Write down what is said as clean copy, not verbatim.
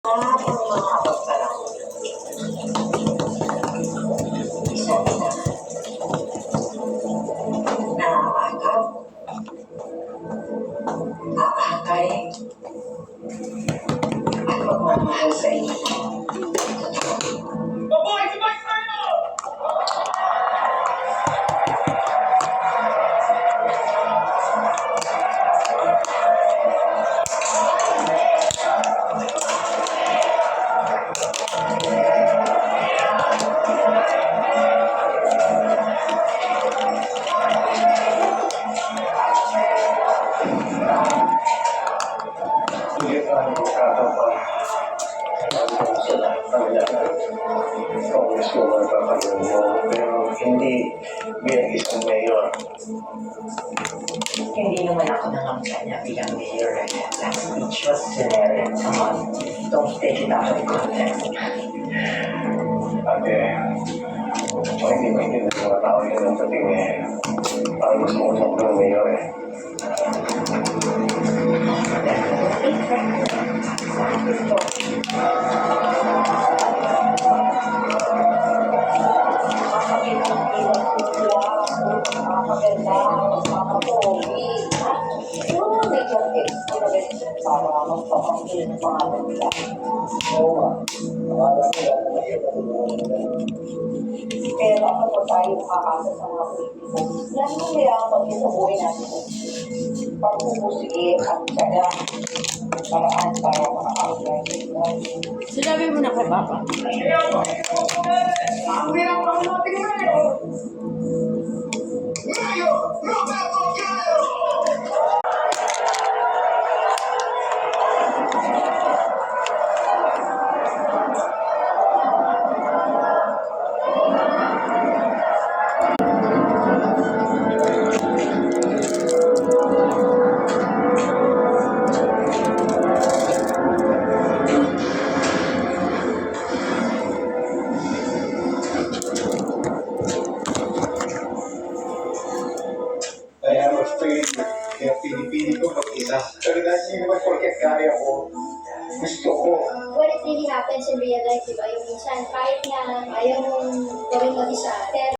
Nakakapagpalang isa na naaakap, aakay, at magmamahal sa inyo. Mabuhay si Vice Mayor! Hindi pa nakakapag sa lahat ng congresswoman papagawin mo, pero hindi bilang isang mayor. Hindi naman ako nangampanya bilang mayor. That speech was generic. Come on, don't take it out of context. Ate, hindi maintindihan ng mga tao yun ang dating parang gusto mo sa ng mayor eh. Pero ako po tayo makakasa sa mga politiko. Yan yung mayroon sa buhay natin. Pagpupusige at syaga paraan para makaka-apply. Sinabi mo na kay Papa. Ang bilang ang nating Mayor! Mayor Roberto Gallo! Kaya mas kaya pinipili ko mag-isa. Pero dahil hindi naman porket kaya ko, gusto ko. What it really happens in real life, diba? Yung minsan, kahit nga ayaw mong gawin mag-isa, pero